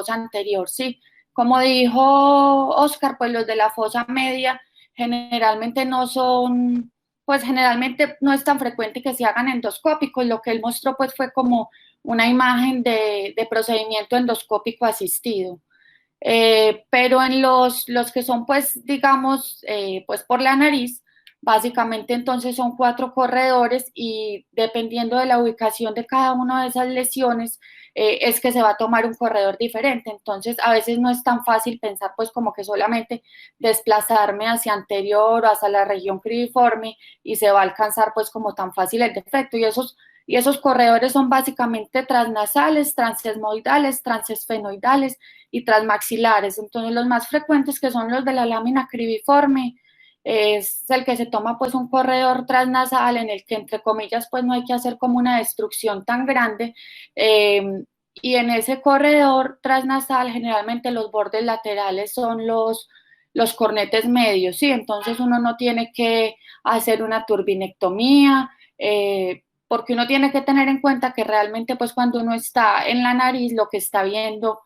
anterior, ¿sí? Como dijo Oscar, pues los de la fosa media generalmente no son, pues generalmente no es tan frecuente que se hagan endoscópicos. Lo que él mostró pues fue como una imagen de procedimiento endoscópico asistido. Pero en los que son pues digamos pues por la nariz, básicamente entonces son 4 corredores y dependiendo de la ubicación de cada una de esas lesiones es que se va a tomar un corredor diferente. Entonces a veces no es tan fácil pensar pues como que solamente desplazarme hacia anterior o hacia la región cribiforme y se va a alcanzar pues como tan fácil el defecto. Y esos corredores son básicamente transnasales, transesmoidales, transesfenoidales y transmaxilares. Entonces los más frecuentes que son los de la lámina cribiforme es el que se toma pues un corredor transnasal en el que entre comillas pues no hay que hacer como una destrucción tan grande, y en ese corredor transnasal generalmente los bordes laterales son los cornetes medios, ¿sí? Entonces uno no tiene que hacer una turbinectomía, porque uno tiene que tener en cuenta que realmente pues cuando uno está en la nariz lo que está viendo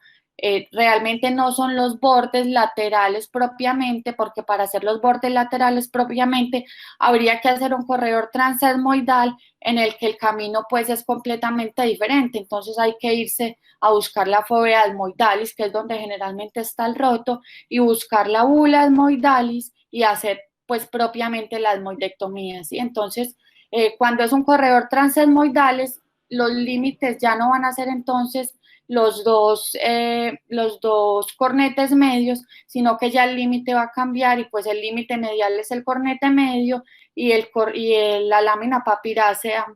realmente no son los bordes laterales propiamente, porque para hacer los bordes laterales propiamente habría que hacer un corredor transesmoidal en el que el camino pues es completamente diferente, entonces hay que irse a buscar la fovea esmoidalis, que es donde generalmente está el roto, y buscar la bula esmoidalis y hacer pues propiamente la esmoidectomía, ¿sí? Entonces, cuando es un corredor transesmoidales, los límites ya no van a ser entonces los dos cornetes medios, sino que ya el límite va a cambiar y pues el límite medial es el cornete medio y, la lámina papirácea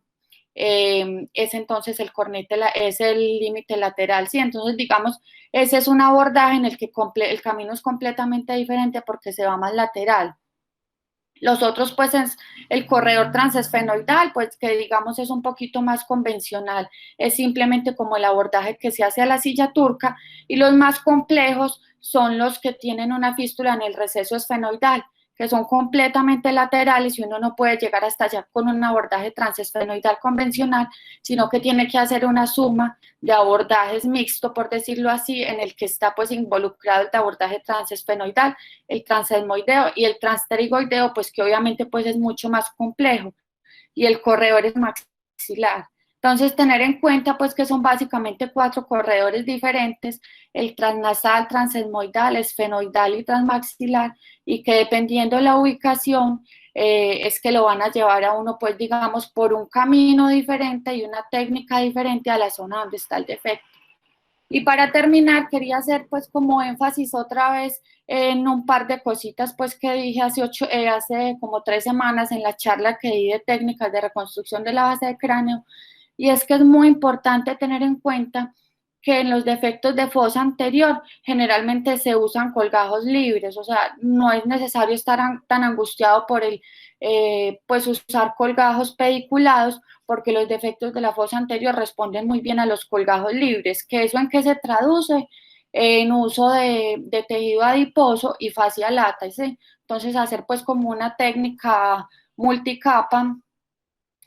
es entonces el cornete, es el límite lateral, ¿sí? Entonces, digamos, ese es un abordaje en el que el camino es completamente diferente porque se va más lateral. Los otros, pues, es el corredor transesfenoidal, pues, que digamos es un poquito más convencional, es simplemente como el abordaje que se hace a la silla turca, y los más complejos son los que tienen una fístula en el receso esfenoidal, que son completamente laterales y uno no puede llegar hasta allá con un abordaje transesfenoidal convencional, sino que tiene que hacer una suma de abordajes mixto, por decirlo así, en el que está pues involucrado el abordaje transesfenoidal, el transesmoideo y el transpterigoideo, pues que obviamente pues es mucho más complejo, y el corredor es maxilar. Entonces, tener en cuenta pues que son básicamente 4 corredores diferentes, el transnasal, transesmoidal, esfenoidal y transmaxilar, y que dependiendo de la ubicación es que lo van a llevar a uno pues digamos por un camino diferente y una técnica diferente a la zona donde está el defecto. Y para terminar, quería hacer pues como énfasis otra vez en un par de cositas pues que dije hace como 3 semanas en la charla que di de técnicas de reconstrucción de la base de cráneo, y es que es muy importante tener en cuenta que en los defectos de fosa anterior generalmente se usan colgajos libres, o sea, no es necesario estar tan angustiado por pues usar colgajos pediculados, porque los defectos de la fosa anterior responden muy bien a los colgajos libres. ¿Que eso en qué se traduce? En uso de tejido adiposo y fascia lata, ¿sí? Entonces hacer pues como una técnica multicapa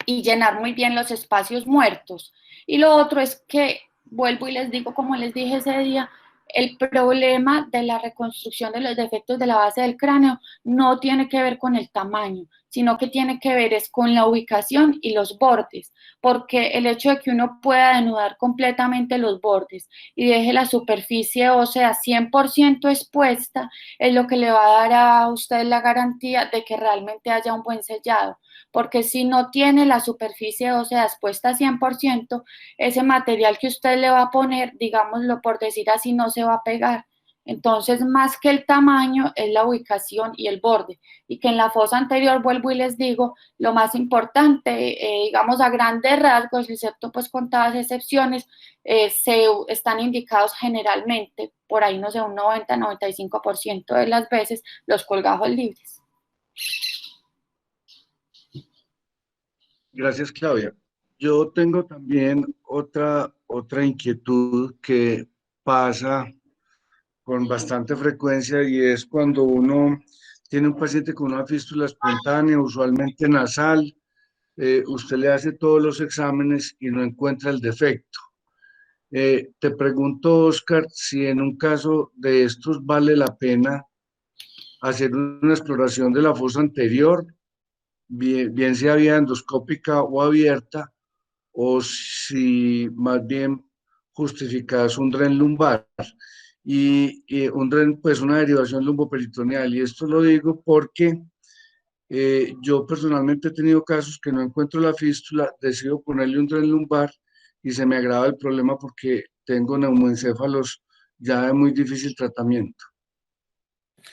y llenar muy bien los espacios muertos. Y lo otro es que, vuelvo y les digo, como les dije ese día, el problema de la reconstrucción de los defectos de la base del cráneo no tiene que ver con el tamaño, sino que tiene que ver es con la ubicación y los bordes, porque el hecho de que uno pueda denudar completamente los bordes y deje la superficie ósea 100% expuesta es lo que le va a dar a usted la garantía de que realmente haya un buen sellado, porque si no tiene la superficie ósea expuesta 100%, ese material que usted le va a poner, digámoslo por decir así, no se va a pegar. Entonces, más que el tamaño, es la ubicación y el borde. Y que en la fosa anterior, vuelvo y les digo, lo más importante, digamos a grandes rasgos, excepto pues contadas excepciones, están indicados generalmente, por ahí no sé, un 90-95% de las veces, los colgajos libres. Gracias, Claudia. Yo tengo también otra inquietud que pasa con bastante frecuencia, y es cuando uno tiene un paciente con una fístula espontánea, usualmente nasal, usted le hace todos los exámenes y no encuentra el defecto. Te pregunto, Oscar, si en un caso de estos vale la pena hacer una exploración de la fosa anterior, bien sea vía endoscópica o abierta, o si más bien justificas un DREN lumbar y un DREN, pues una derivación lumboperitoneal. Y esto lo digo porque yo personalmente he tenido casos que no encuentro la fístula, decido ponerle un DREN lumbar y se me agrava el problema porque tengo neumoencéfalos ya de muy difícil tratamiento.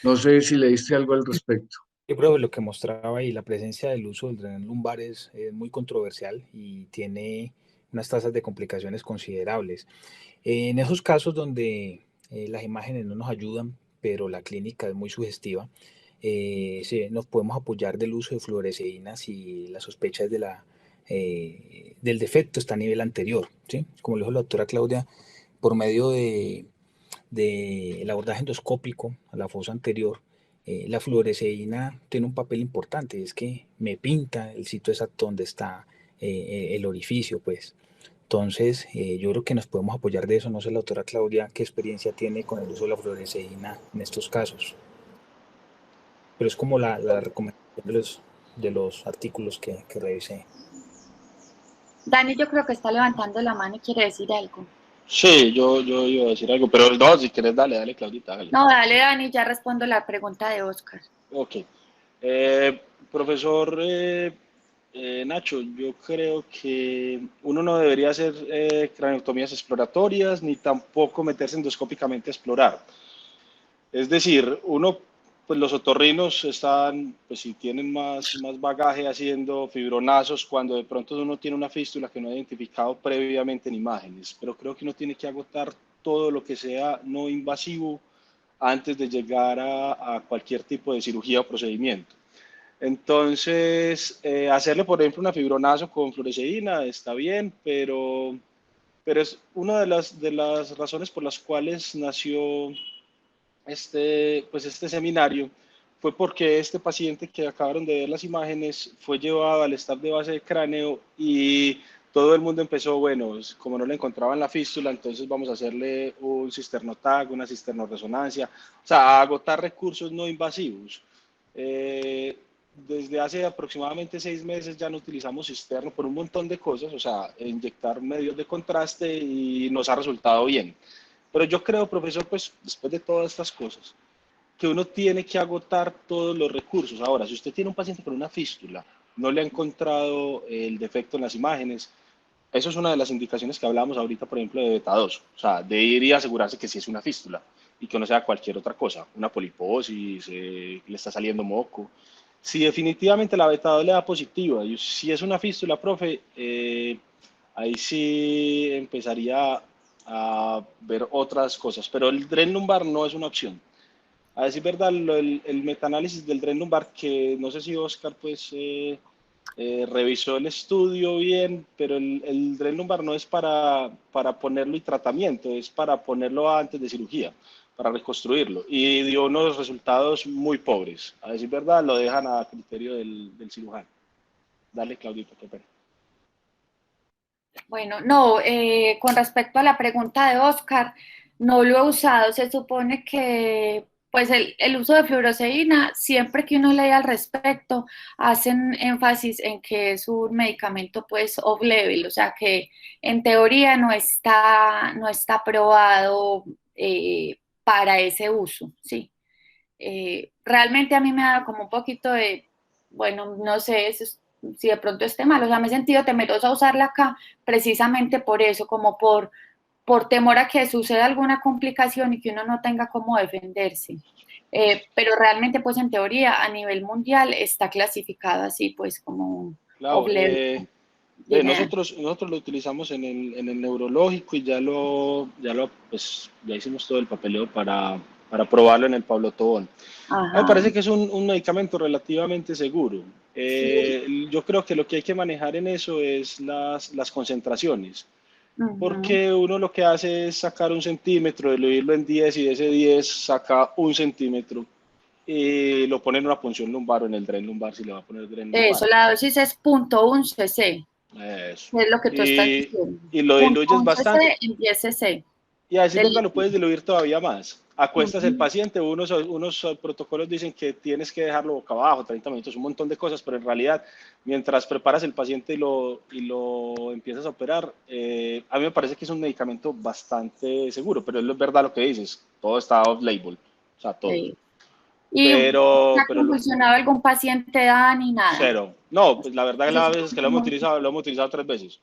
No sé si leíste algo al respecto. Yo creo que lo que mostraba ahí, la presencia del uso del drenán lumbar es muy controversial y tiene unas tasas de complicaciones considerables. En esos casos donde las imágenes no nos ayudan, pero la clínica es muy sugestiva, nos podemos apoyar del uso de fluoresceína si la sospecha es del defecto está a nivel anterior, ¿sí? Como lo dijo la doctora Claudia, por medio del abordaje endoscópico a la fosa anterior, la fluoresceína tiene un papel importante, es que me pinta el sitio exacto donde está el orificio, pues. Entonces, yo creo que nos podemos apoyar de eso. No sé, la doctora Claudia, qué experiencia tiene con el uso de la fluoresceína en estos casos. Pero es como la recomendación de los artículos que revisé. Dani, yo creo que está levantando la mano y quiere decir algo. Sí, yo iba a decir algo, pero no, si quieres, dale, Claudita, dale. No, dale, Dani, ya respondo la pregunta de Oscar. Ok. Profesor Nacho, yo creo que uno no debería hacer craneotomías exploratorias ni tampoco meterse endoscópicamente a explorar. Es decir, pues los otorrinos están, pues si tienen más bagaje haciendo fibronazos cuando de pronto uno tiene una fístula que no ha identificado previamente en imágenes, pero creo que uno tiene que agotar todo lo que sea no invasivo antes de llegar a cualquier tipo de cirugía o procedimiento. Entonces, hacerle, por ejemplo, una fibronazo con fluoresceína está bien, pero es una de las razones por las cuales nació este seminario, fue porque este paciente que acabaron de ver las imágenes fue llevado al staff de base de cráneo y todo el mundo empezó, bueno, como no le encontraban la fístula, entonces vamos a hacerle un cisternotag, una cisternoresonancia, o sea, a agotar recursos no invasivos. Desde hace aproximadamente 6 meses ya no utilizamos cisterno por un montón de cosas, o sea, inyectar medios de contraste y nos ha resultado bien. Pero yo creo, profesor, pues después de todas estas cosas, que uno tiene que agotar todos los recursos. Ahora, si usted tiene un paciente con una fístula, no le ha encontrado el defecto en las imágenes, eso es una de las indicaciones que hablábamos ahorita, por ejemplo, de beta 2, o sea, de ir y asegurarse que sí es una fístula y que no sea cualquier otra cosa, una poliposis, le está saliendo moco. Si definitivamente la beta 2 le da positiva, y si es una fístula, profe, ahí sí empezaría a ver otras cosas, pero el dren lumbar no es una opción. A decir verdad, el metaanálisis del dren lumbar, que no sé si Oscar pues revisó el estudio bien, pero el dren lumbar no es para ponerlo y tratamiento, es para ponerlo antes de cirugía, para reconstruirlo. Y dio unos resultados muy pobres. A decir verdad, lo dejan a criterio del cirujano. Dale, Claudito, qué pena. Bueno, no, con respecto a la pregunta de Oscar, no lo he usado. Se supone que pues el uso de fluoresceína, siempre que uno lee al respecto, hacen énfasis en que es un medicamento pues off-label, o sea que en teoría no está aprobado para ese uso, ¿sí? Realmente a mí me da como un poquito de, bueno, no sé si de pronto esté mal, o sea, me he sentido temerosa a usarla acá precisamente por eso, como por temor a que suceda alguna complicación y que uno no tenga cómo defenderse. Pero realmente, pues en teoría, a nivel mundial está clasificado así, pues como Claro, off-label. nosotros lo utilizamos en el neurológico y pues, ya hicimos todo el papeleo para probarlo en el Pablo Tobón. A mí me Ajá, parece que es un medicamento relativamente seguro. sí. Yo creo que lo que hay que manejar en eso es las concentraciones, Uh-huh. porque uno lo que hace es sacar 1 centímetro, diluirlo en 10 y de ese 10 saca 1 centímetro y lo pone en una punción lumbar o en el dren lumbar si le va a poner dren lumbar. Eso, la dosis es 0.1 cc, Eso. es lo que tú estás Y, diciendo. y lo Punto diluyes 1 bastante. cc en 10 cc. Y a decir Del verdad, lo líquido. puedes diluir todavía más. Acuestas el Uh-huh. paciente, unos protocolos dicen que tienes que dejarlo boca abajo, 30 minutos, un montón de cosas, pero en realidad, mientras preparas el paciente y lo empiezas a operar, a mí me parece que es un medicamento bastante seguro, pero es verdad lo que dices, todo está off-label, o sea, todo. Sí. ¿Y Pero, ha pero convulsionado algún paciente, Dani? Nada. cero. No, pues la verdad que Eso las sí, veces que lo hemos utilizado 3 veces,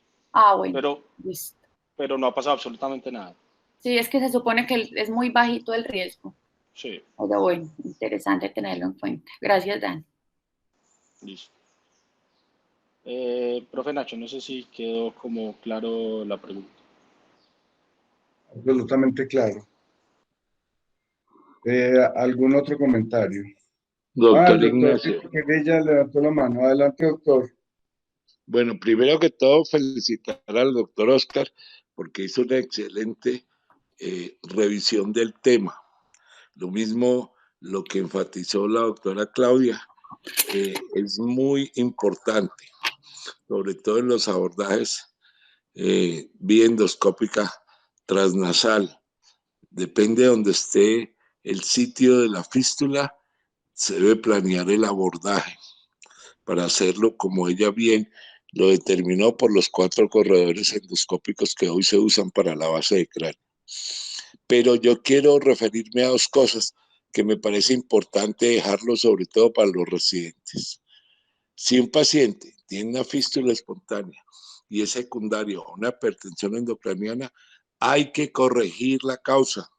bueno, pero, listo. pero no ha pasado absolutamente nada. Sí, es que se supone que es muy bajito el riesgo. Sí, Pero bueno, interesante tenerlo en cuenta. Gracias, Dani. listo. Profe Nacho, no sé si quedó como claro la pregunta. Absolutamente claro. ¿Algún otro comentario? Ah, Doctor el doctor Ignacio. Querella levantó la mano. Adelante, doctor. Bueno, primero que todo, felicitar al doctor Oscar porque hizo una excelente revisión del tema. Lo mismo lo que enfatizó la doctora Claudia, es muy importante, sobre todo en los abordajes vía endoscópica transnasal. Depende de donde esté el sitio de la fístula, se debe planear el abordaje para hacerlo como ella bien lo determinó por los 4 corredores endoscópicos que hoy se usan para la base de cráneo. Pero yo quiero referirme a 2 cosas que me parece importante dejarlo sobre todo para los residentes. Si un paciente tiene una fístula espontánea y es secundario a una hipertensión endocraniana, hay que corregir la causa,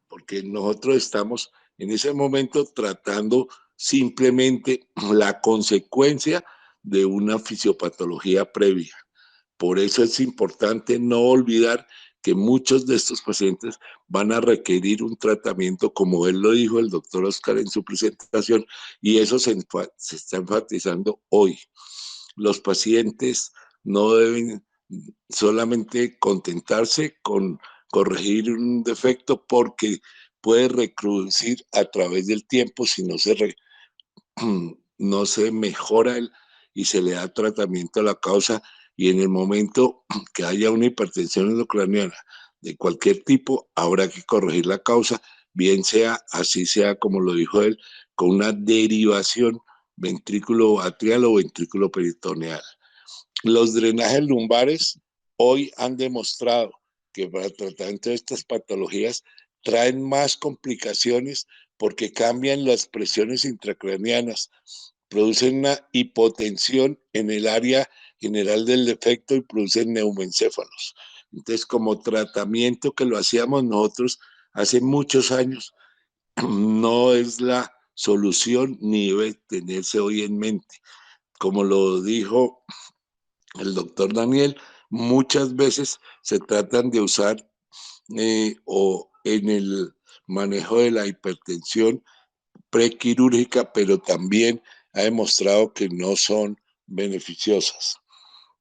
porque nosotros estamos en ese momento tratando simplemente la consecuencia de una fisiopatología previa. Por eso es importante no olvidar que muchos de estos pacientes van a requerir un tratamiento, como él lo dijo el doctor Oscar en su presentación, y eso se está enfatizando hoy. Los pacientes no deben solamente contentarse con corregir un defecto porque puede recrudecir a través del tiempo si no se mejora y se le da tratamiento a la causa, y en el momento que haya una hipertensión endocraniana de cualquier tipo, habrá que corregir la causa, bien sea, así sea como lo dijo él, con una derivación ventrículo atrial o ventrículo peritoneal. Los drenajes lumbares hoy han demostrado que para el tratamiento de estas patologías traen más complicaciones porque cambian las presiones intracraneanas, producen una hipotensión en el área general del defecto y producen neumoencéfalos. Entonces, como tratamiento que lo hacíamos nosotros hace muchos años, no es la solución ni debe tenerse hoy en mente. Como lo dijo el doctor Daniel, muchas veces se tratan de usar o en el manejo de la hipertensión prequirúrgica, pero también ha demostrado que no son beneficiosas.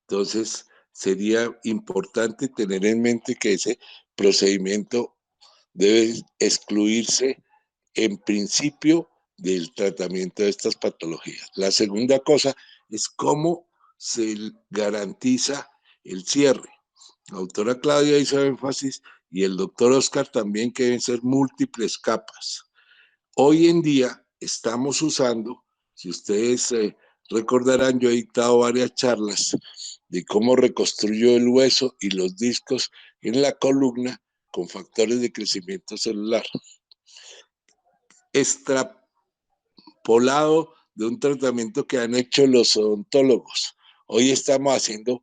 Entonces, sería importante tener en mente que ese procedimiento debe excluirse en principio del tratamiento de estas patologías. La segunda cosa es cómo se garantiza el cierre. La doctora Claudia hizo énfasis y el doctor Oscar también, que deben ser múltiples capas. Hoy en día estamos usando, si ustedes recordarán, yo he dictado varias charlas de cómo reconstruyo el hueso y los discos en la columna con factores de crecimiento celular. Extrapolado de un tratamiento que han hecho los odontólogos. Hoy estamos haciendo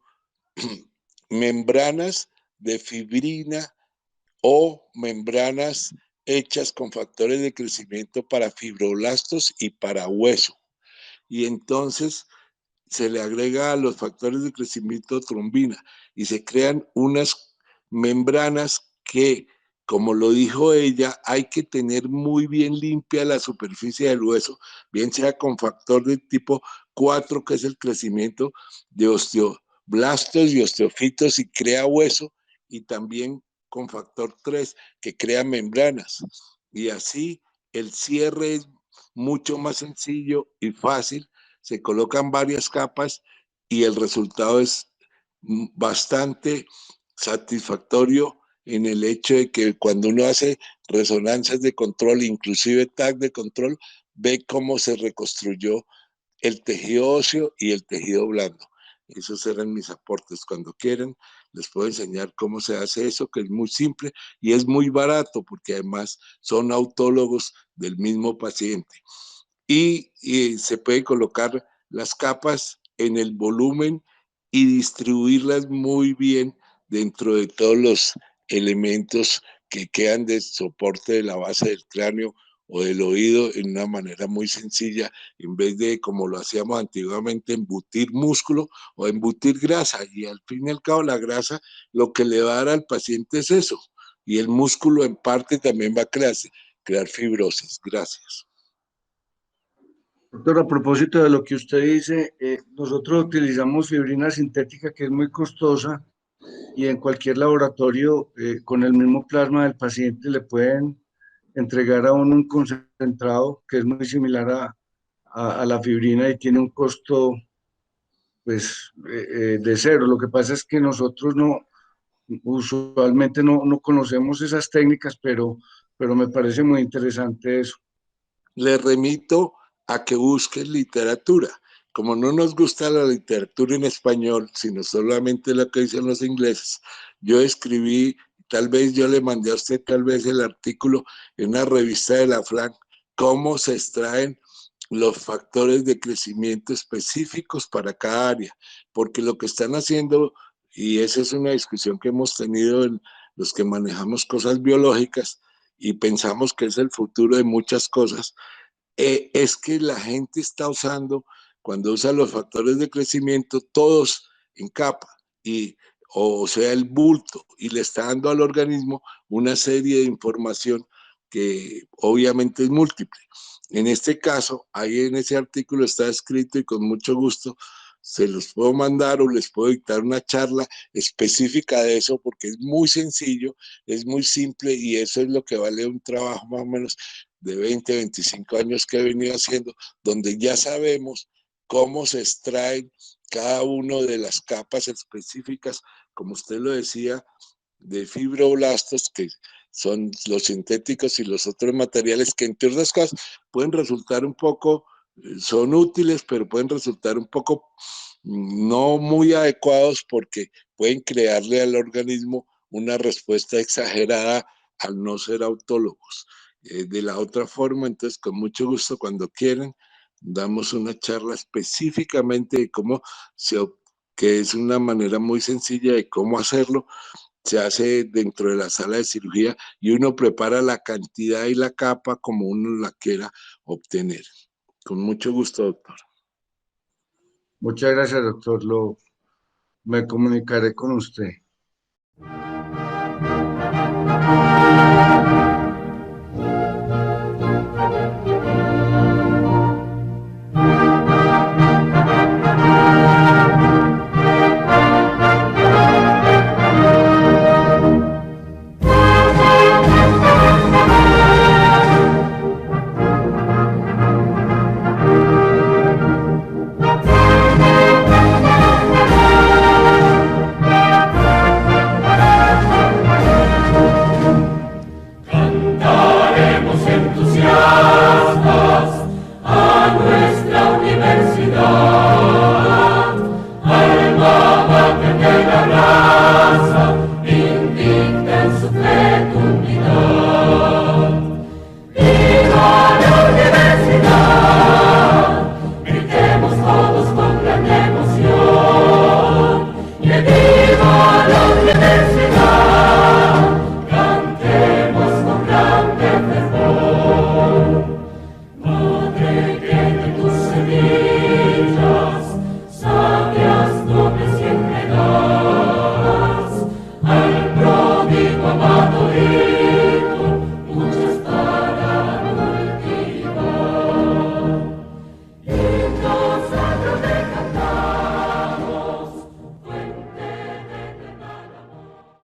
membranas de fibrina o membranas hechas con factores de crecimiento para fibroblastos y para hueso. Y entonces se le agrega a los factores de crecimiento trombina y se crean unas membranas que, como lo dijo ella, hay que tener muy bien limpia la superficie del hueso, bien sea con factor de tipo 4, que es el crecimiento de osteoblastos y osteofitos y crea hueso, y también con factor 3, que crea membranas. Y así el cierre es mucho más sencillo y fácil. Se colocan varias capas y el resultado es bastante satisfactorio en el hecho de que cuando uno hace resonancias de control, inclusive TAC de control, ve cómo se reconstruyó el tejido óseo y el tejido blando. Esos eran mis aportes. Cuando quieran, les puedo enseñar cómo se hace eso, que es muy simple y es muy barato, porque además son autólogos del mismo paciente. Y se puede colocar las capas en el volumen y distribuirlas muy bien dentro de todos los elementos que quedan de soporte de la base del cráneo o del oído, en una manera muy sencilla, en vez de, como lo hacíamos antiguamente, embutir músculo o embutir grasa. Y al fin y al cabo la grasa lo que le va a dar al paciente es eso, y el músculo en parte también va a crear fibrosis. Gracias. Doctor, a propósito de lo que usted dice, nosotros utilizamos fibrina sintética que es muy costosa y en cualquier laboratorio con el mismo plasma del paciente le pueden entregar a uno un concentrado que es muy similar a la fibrina y tiene un costo pues de cero. Lo que pasa es que nosotros no, usualmente no conocemos esas técnicas, pero me parece muy interesante eso. Le remito a que busquen literatura. Como no nos gusta la literatura en español, sino solamente lo que dicen los ingleses, yo escribí, tal vez yo le mandé a usted tal vez el artículo en una revista de la FLAN, cómo se extraen los factores de crecimiento específicos para cada área, porque lo que están haciendo, y esa es una discusión que hemos tenido en los que manejamos cosas biológicas y pensamos que es el futuro de muchas cosas, es que la gente está usando, cuando usa los factores de crecimiento, todos en capa, y, o sea, el bulto, y le está dando al organismo una serie de información que obviamente es múltiple. En este caso, ahí en ese artículo está escrito y con mucho gusto se los puedo mandar o les puedo dictar una charla específica de eso porque es muy sencillo, es muy simple y eso es lo que vale un trabajo más o menos de 20, 25 años que he venido haciendo, donde ya sabemos cómo se extraen cada una de las capas específicas, como usted lo decía, de fibroblastos, que son los sintéticos y los otros materiales que entre otras cosas pueden resultar un poco, son útiles, pero pueden resultar un poco no muy adecuados porque pueden crearle al organismo una respuesta exagerada al no ser autólogos. De la otra forma, entonces, con mucho gusto, cuando quieren, damos una charla específicamente de cómo se, que es una manera muy sencilla de cómo hacerlo. Se hace dentro de la sala de cirugía y uno prepara la cantidad y la capa como uno la quiera obtener. Con mucho gusto, doctor. Muchas gracias, doctor. Me comunicaré con usted.